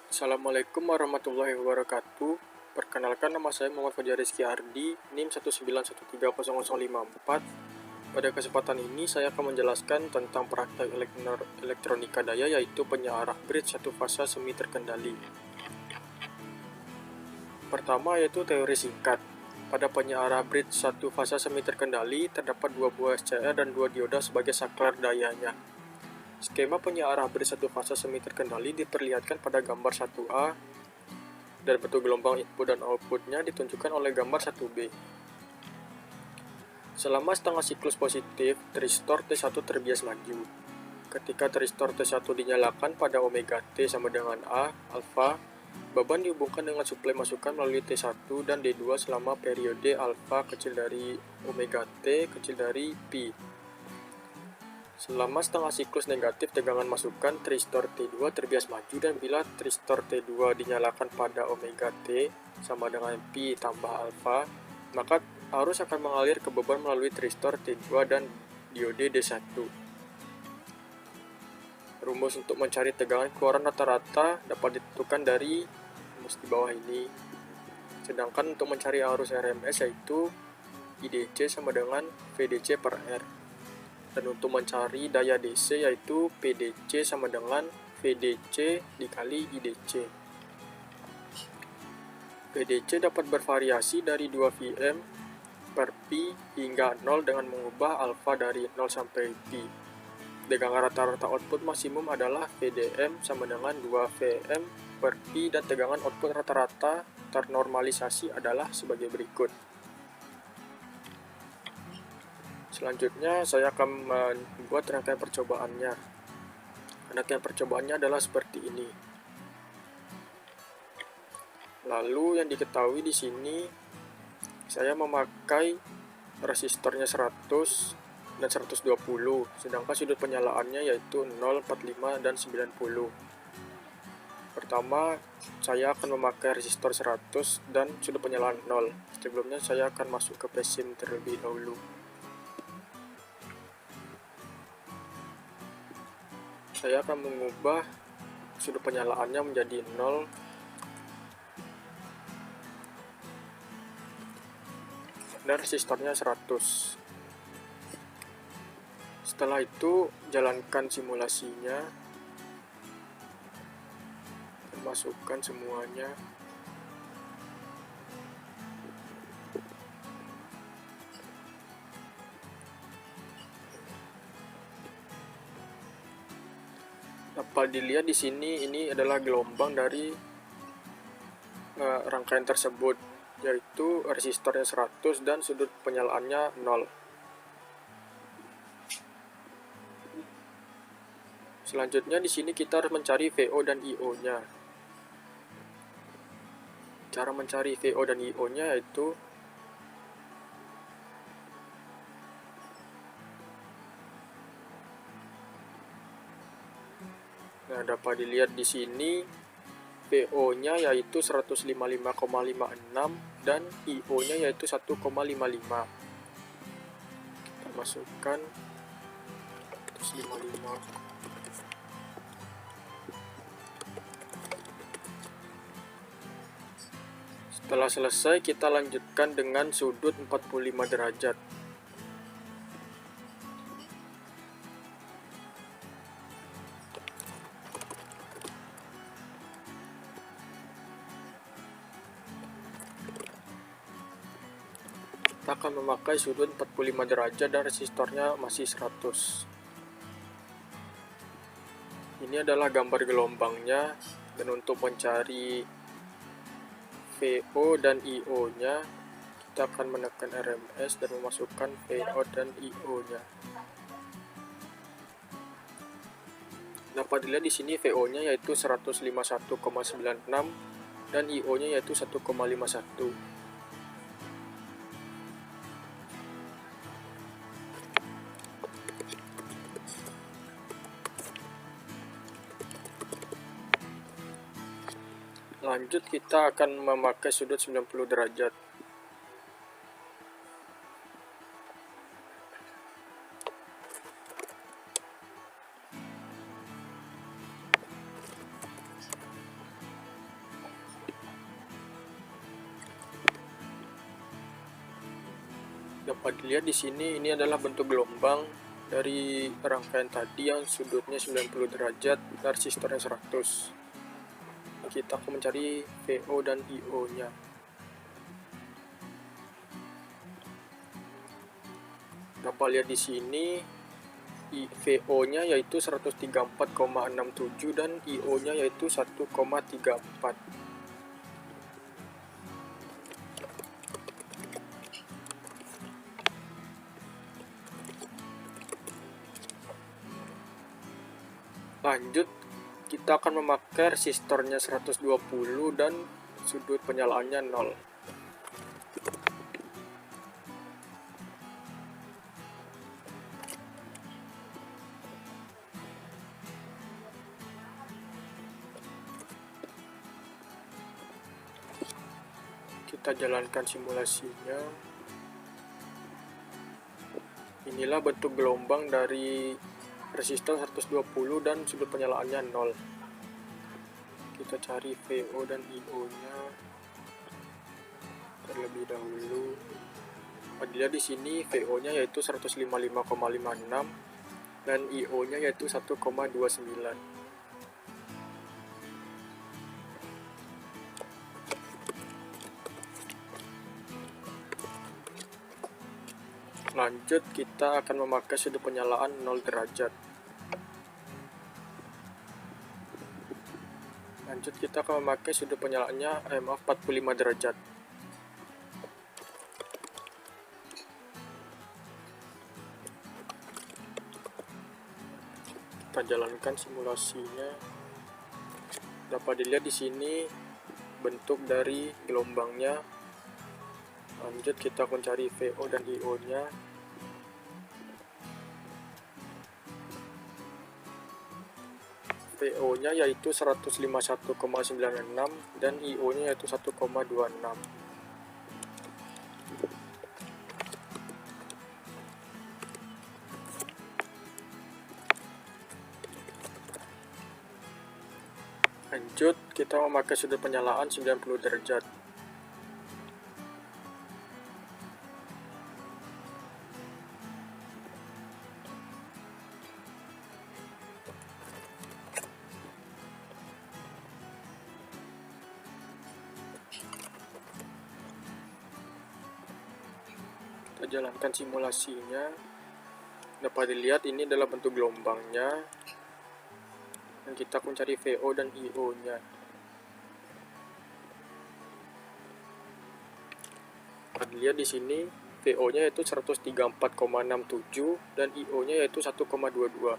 Assalamualaikum warahmatullahi wabarakatuh. Perkenalkan, nama saya Muhammad Fajar Rizky Ardi, NIM 191300054. Pada kesempatan ini saya akan menjelaskan tentang praktek elektronika daya, yaitu penyearah bridge satu fasa semi terkendali. Pertama yaitu teori singkat. Pada penyearah bridge satu fasa semi terkendali terdapat dua buah SCR dan dua dioda sebagai saklar dayanya. Skema penyearah bridge satu fasa semi terkendali diperlihatkan pada gambar 1A dan bentuk gelombang input dan outputnya ditunjukkan oleh gambar 1B. Selama setengah siklus positif, tristor T1 terbias maju. Ketika tristor T1 dinyalakan pada omega T sama dengan A, alfa, beban dihubungkan dengan suplai masukan melalui T1 dan D2 selama periode alfa kecil dari omega T kecil dari pi. Selama setengah siklus negatif tegangan masukan, tristor T2 terbias maju, dan bila tristor T2 dinyalakan pada omega T sama dengan pi tambah alfa, maka arus akan mengalir ke beban melalui tristor T2 dan diode D1. Rumus untuk mencari tegangan keluaran rata-rata dapat ditentukan dari rumus di bawah ini. Sedangkan untuk mencari arus RMS yaitu IDC sama dengan VDC per R. Dan untuk mencari daya DC yaitu PDC sama dengan VDC dikali IDC. PDC dapat bervariasi dari 2 Vm per pi hingga 0 dengan mengubah alfa dari 0 sampai pi. Tegangan rata-rata output maksimum adalah VDM sama dengan 2 Vm per pi, dan tegangan output rata-rata ternormalisasi adalah sebagai berikut. Selanjutnya saya akan membuat rangkaian percobaannya. Rangkaian percobaannya adalah seperti ini. Lalu yang diketahui di sini saya memakai resistornya 100 dan 120, sedangkan sudut penyalaannya yaitu 0, 45 dan 90. Pertama, saya akan memakai resistor 100 dan sudut penyalaan 0. Sebelumnya saya akan masuk ke presim terlebih dahulu. Saya akan mengubah sudut penyalaannya menjadi 0 dan resistornya 100. Setelah itu jalankan simulasinya dan masukkan semuanya. Dapat dilihat di sini, ini adalah gelombang dari rangkaian tersebut, yaitu resistornya 100 dan sudut penyalaannya 0. Selanjutnya di sini kita harus mencari VO dan IO-nya. Cara mencari VO dan IO-nya yaitu dapat dilihat di sini VO-nya yaitu 155,56 dan IO-nya yaitu 1,55. Kita masukkan 155. Setelah selesai, kita lanjutkan dengan sudut 45 derajat. Kita akan memakai sudut 45 derajat dan resistornya masih 100. Ini adalah gambar gelombangnya, dan untuk mencari VO dan IO-nya kita akan menekan RMS dan memasukkan VO dan IO-nya. Dapat dilihat di sini VO-nya yaitu 151,96 dan IO-nya yaitu 1,51. Lanjut, kita akan memakai sudut 90 derajat. Dapat dilihat di sini, ini adalah bentuk gelombang dari rangkaian tadi yang sudutnya 90 derajat dan resistornya 100. Kita akan mencari VO dan IO nya. Dapat lihat di sini, VO nya yaitu 134,67 dan IO nya yaitu 1,34. Lanjut, kita akan memakai resistornya 120 dan sudut penyalaannya 0. Kita jalankan simulasinya. Inilah bentuk gelombang dari resistor 120 dan sudut penyalaannya 0. Kita cari VO dan IO nya terlebih dahulu. Dilihat di sini VO nya yaitu 155,56 dan IO nya yaitu 1,29. Lanjut, kita akan memakai sudut penyalaan 0 derajat. Lanjut, kita akan memakai sudut penyalaannya 45 derajat. Kita jalankan simulasinya. Dapat dilihat di sini bentuk dari gelombangnya. Lanjut, kita akan cari VO dan IO nya. VO nya yaitu 151,96 dan IO nya yaitu 1,26. Lanjut, kita memakai sudut penyalaan 90 derajat. Kita jalankan simulasinya. Dapat dilihat ini adalah bentuk gelombangnya. Dan kita akan cari VO dan IO nya. Dapat dilihat di sini VO nya yaitu 134,67 dan IO nya yaitu 1,22.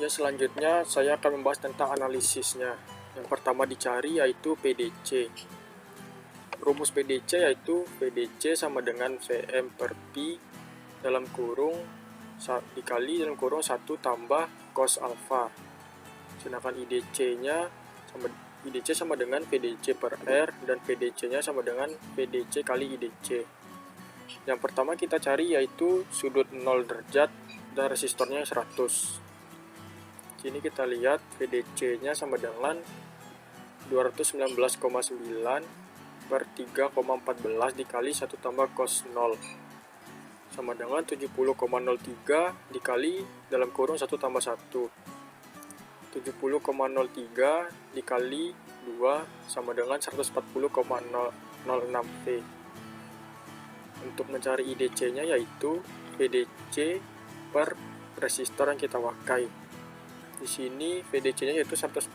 Ya, selanjutnya saya akan membahas tentang analisisnya. Yang pertama dicari yaitu PDC. Rumus PDC yaitu PDC sama dengan VM per Pi dalam kurung dikali dalam kurung 1 tambah cos alpha. Sedangkan IDC sama dengan PDC per R dan PDC-nya sama dengan PDC kali IDC. Yang pertama kita cari yaitu sudut 0 derajat dan resistornya 100. Sini kita lihat PDC-nya sama dengan 219,9 per 3,14 dikali 1 tambah cos 0 sama dengan 70,03 dikali dalam kurung 1 tambah 1. 70,03 dikali 2 sama dengan 140,06 V. Untuk mencari IDC-nya yaitu PDC per resistor yang kita pakai. Di sini PDC-nya yaitu 140,06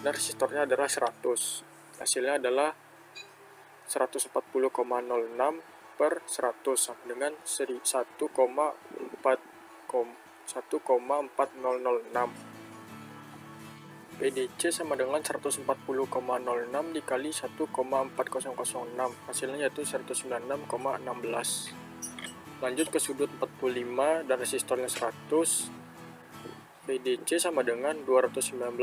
dan resistornya adalah 100. Hasilnya adalah 140,06 per 100 sama dengan 1,4006. PDC sama dengan 140,06 dikali 1,4006. Hasilnya yaitu 196,16. Lanjut ke sudut 45 dan resistornya 100. VDC sama dengan 219,9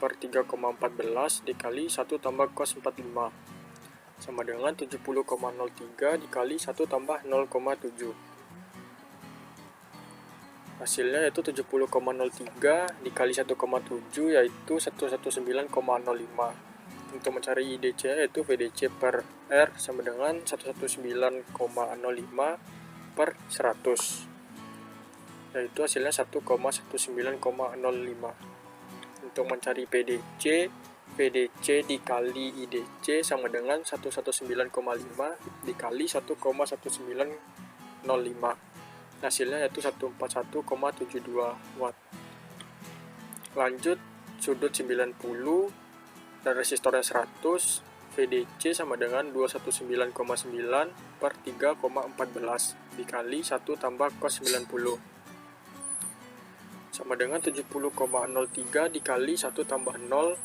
per 3,14 dikali 1 tambah cos 45 sama dengan 70,03 dikali 1 tambah 0,7. Hasilnya yaitu 70,03 dikali 1,7 yaitu 119,05. Untuk mencari IDC yaitu VDC per R sama dengan 119,05 per 100. Yaitu hasilnya 1,19,05. Untuk mencari PDC, VDC dikali IDC sama dengan 119,5 dikali 1,1905. Hasilnya yaitu 141,72 watt. Lanjut, sudut 90 dan resistornya 100, VDC sama dengan 219,9 per 3,14 dikali 1 tambah cos 90 sama dengan 70,03 dikali 1 tambah 0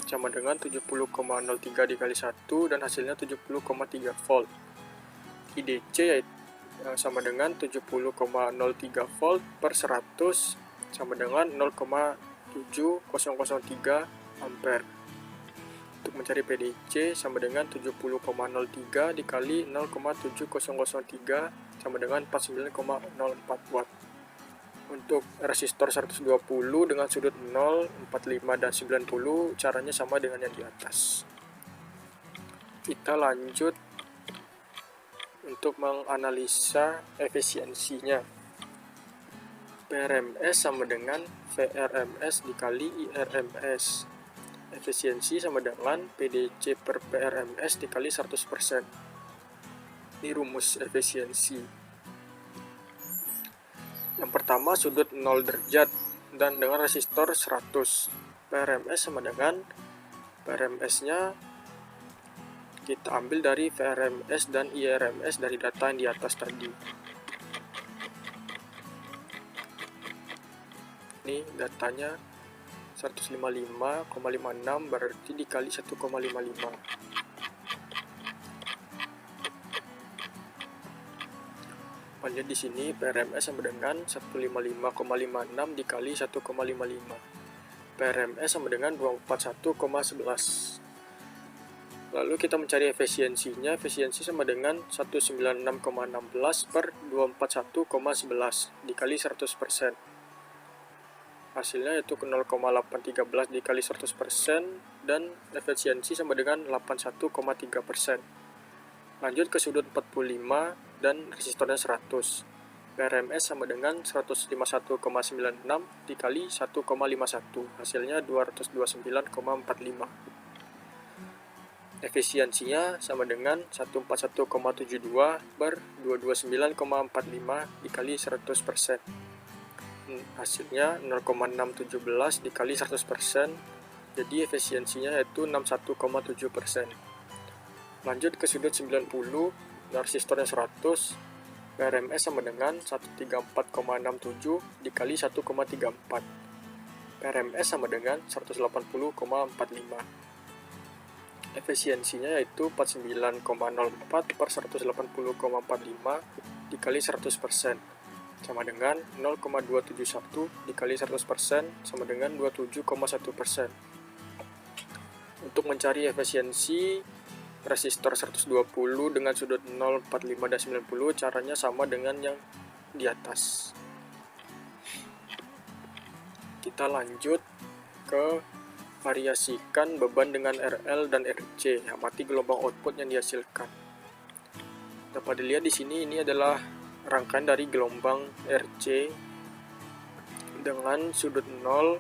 sama dengan 70,03 dikali 1 dan hasilnya 70,3 volt. IDC yaitu sama dengan 70,03 volt per 100 sama dengan 0,7003 ampere. Untuk mencari PDC sama dengan 70,03 dikali 0,7003 sama dengan 49,04 watt. Untuk resistor 120 dengan sudut 0, 45 dan 90 caranya sama dengan yang di atas. Kita lanjut untuk menganalisa efisiensinya. PRMS sama dengan VRMS dikali IRMS. Efisiensi sama dengan PDC per PRMS dikali 100%. Ini rumus efisiensi. Yang pertama sudut 0 derajat dan dengan resistor 100. PRMS sama dengan PRMS-nya kita ambil dari VRMS dan IRMS dari data yang di atas tadi. Ini datanya 155,56 berarti dikali 1,55. Lihat di sini PRMS sama dengan 155,56 dikali 1,55. PRMS sama dengan 241,11. Lalu kita mencari efisiensinya. Efisiensi sama dengan 196,16 per 241,11 dikali 100%. Hasilnya yaitu 0,813 dikali 100% dan efisiensi sama dengan 81,3%. Lanjut ke sudut 45 dan resistornya 100. PRMS sama dengan 151,96 dikali 1,51. Hasilnya 229,45. Efisiensinya sama dengan 141,72 per 229,45 dikali 100%. Hasilnya 0,617 dikali 100%. Jadi efisiensinya yaitu 61,7%. Lanjut ke sudut 90 dan resistornya 100. PRMS sama dengan 134,67 dikali 1,34. PRMS sama dengan 180,45. Efisiensinya yaitu 49,04 per 180,45 dikali 100% sama dengan 0,271 dikali 100% sama dengan 27,1%. Untuk mencari efisiensi resistor 120 dengan sudut 0, 45 dan 90 caranya sama dengan yang di atas. Kita lanjut ke variasikan beban dengan RL dan RC, amati gelombang output yang dihasilkan. Dapat dilihat di sini ini adalah rangkaian dari gelombang RC dengan sudut 0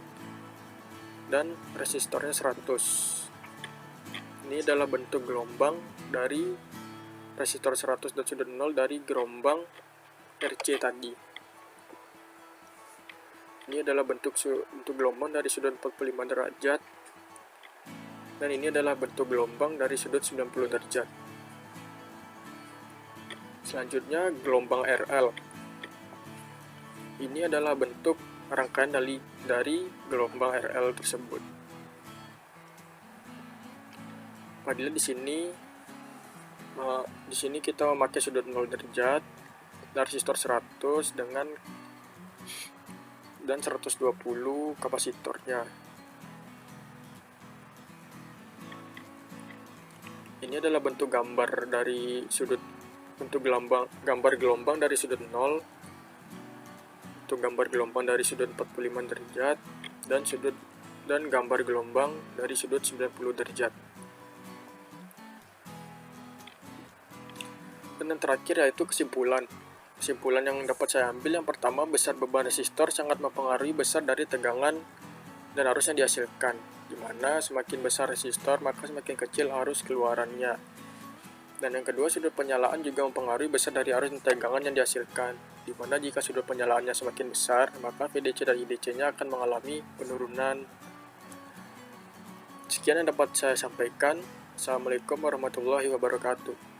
dan resistornya 100. Ini adalah bentuk gelombang dari resistor 100 dan sudut 0 dari gelombang RC tadi. Ini adalah bentuk gelombang dari sudut 45 derajat. Dan ini adalah bentuk gelombang dari sudut 90 derajat. Selanjutnya gelombang RL. Ini adalah bentuk rangkaian dari gelombang RL tersebut. Padahal di sini kita memakai sudut 0 derajat, resistor 100 dengan dan 120 kapasitornya. Ini adalah bentuk gambar dari sudut gambar gelombang dari sudut 0, untuk gambar gelombang dari sudut 45 derajat dan gambar gelombang dari sudut 90 derajat. Dan yang terakhir yaitu kesimpulan. Kesimpulan yang dapat saya ambil yang pertama, besar beban resistor sangat mempengaruhi besar dari tegangan dan arus yang dihasilkan, di mana semakin besar resistor maka semakin kecil arus keluarannya. Dan yang kedua, sudut penyalaan juga mempengaruhi besar dari arus dan tegangan yang dihasilkan, di mana jika sudut penyalaannya semakin besar maka VDC dan IDC-nya akan mengalami penurunan. Sekian yang dapat saya sampaikan. Assalamualaikum warahmatullahi wabarakatuh.